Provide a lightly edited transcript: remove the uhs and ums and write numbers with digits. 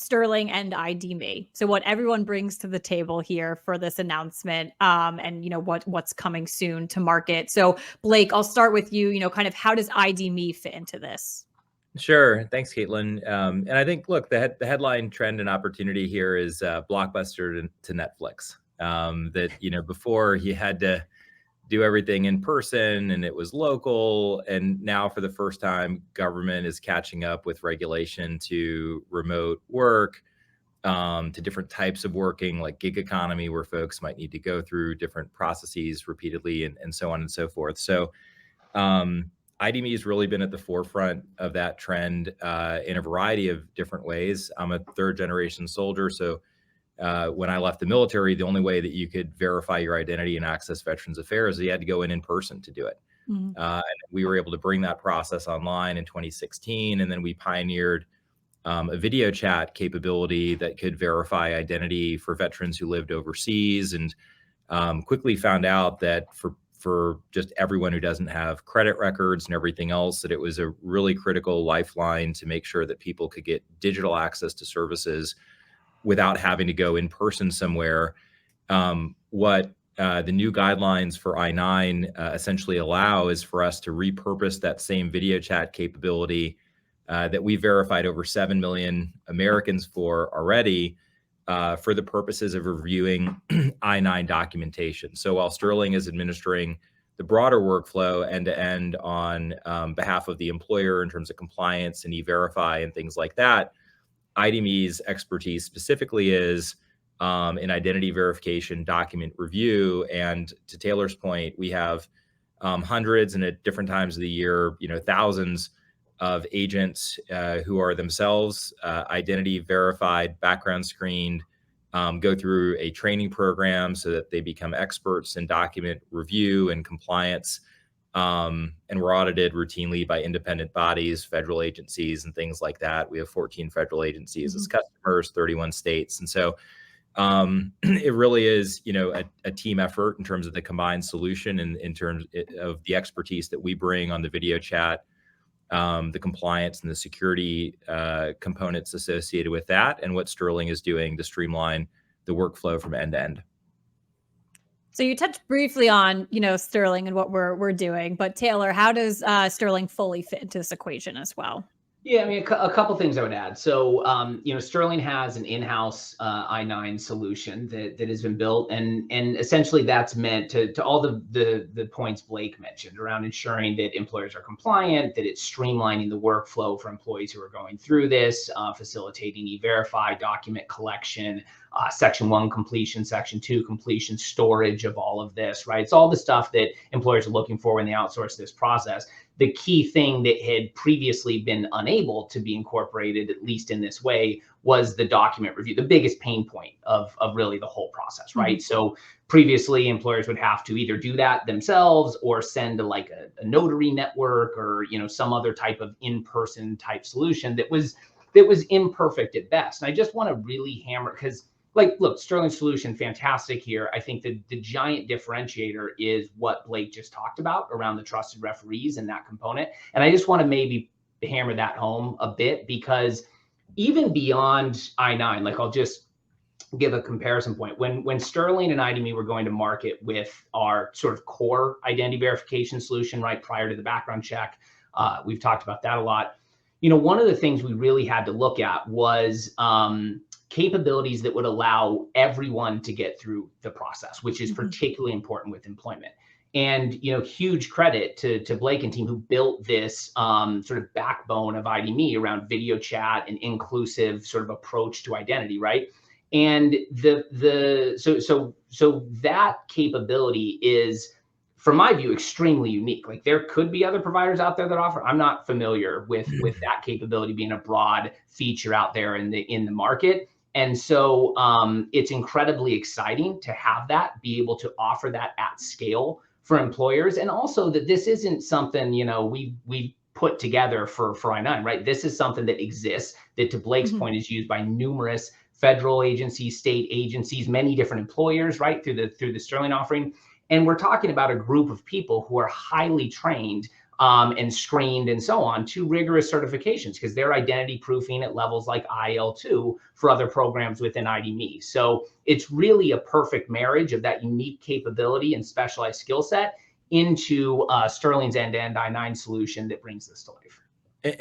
Sterling and ID.me. So what everyone brings to the table here for this announcement, and what's coming soon to market. So Blake, I'll start with you. Kind of how does ID.me fit into this? Sure. Thanks, Caitlin. And I think, look, the headline trend and opportunity here is Blockbuster to Netflix. Before you had to do everything in person and it was local. And now for the first time, government is catching up with regulation to remote work, to different types of working, like gig economy, where folks might need to go through different processes repeatedly and so on and so forth. So ID.me has really been at the forefront of that trend in a variety of different ways. I'm a third generation soldier. So when I left the military, the only way that you could verify your identity and access Veterans Affairs, you had to go in person to do it. Mm-hmm. And we were able to bring that process online in 2016. And then we pioneered a video chat capability that could verify identity for veterans who lived overseas, and quickly found out that for just everyone who doesn't have credit records and everything else, that it was a really critical lifeline to make sure that people could get digital access to services without having to go in person somewhere. What the new guidelines for I-9 essentially allow is for us to repurpose that same video chat capability that we verified over 7 million Americans for already, for the purposes of reviewing I-9 documentation. So while Sterling is administering the broader workflow end to end on behalf of the employer in terms of compliance and e-verify and things like that, ID.me's expertise specifically is in identity verification, document review. And to Taylor's point, we have hundreds, and at different times of the year, thousands of agents who are themselves identity verified, background screened, go through a training program so that they become experts in document review and compliance. And we're audited routinely by independent bodies, federal agencies, and things like that. We have 14 federal agencies as customers, 31 states. And so it really is, a team effort in terms of the combined solution, and in terms of the expertise that we bring on the video chat, the compliance and the security components associated with that, and what Sterling is doing to streamline the workflow from end to end. So you touched briefly on, Sterling and what we're doing, but Taylor, how does Sterling fully fit into this equation as well? Yeah, I mean, a couple things I would add. So, Sterling has an in-house I-9 solution that has been built, and essentially that's meant to all the points Blake mentioned around ensuring that employers are compliant, that it's streamlining the workflow for employees who are going through this, facilitating e-verify, document collection, Section 1 completion, Section 2 completion, storage of all of this, right? It's all the stuff that employers are looking for when they outsource this process. The key thing that had previously been unable to be incorporated, at least in this way, was the document review, the biggest pain point of really the whole process, right? Mm-hmm. So previously, employers would have to either do that themselves or send to like a notary network or some other type of in-person type solution that was imperfect at best. And I just want to really hammer, because look, Sterling's solution, fantastic here. I think the giant differentiator is what Blake just talked about around the trusted referees and that component. And I just want to maybe hammer that home a bit, because even beyond I-9, I'll just give a comparison point. When Sterling and ID.me were going to market with our sort of core identity verification solution, right, prior to the background check, we've talked about that a lot. One of the things we really had to look at was capabilities that would allow everyone to get through the process, which is particularly important with employment. And, huge credit to Blake and team who built this sort of backbone of ID.me around video chat and inclusive sort of approach to identity, right? And so that capability is, from my view, extremely unique. There could be other providers out there that offer. I'm not familiar with that capability being a broad feature out there in the market. And so it's incredibly exciting to have that, be able to offer that at scale for employers. And also that this isn't something, we put together for I-9, right? This is something that exists, that to Blake's point is used by numerous federal agencies, state agencies, many different employers, right, through the Sterling offering. And we're talking about a group of people who are highly trained and screened and so on to rigorous certifications, because they're identity proofing at levels like IL2 for other programs within ID.me. So it's really a perfect marriage of that unique capability and specialized skill set into Sterling's end-to-end I-9 solution that brings this to life.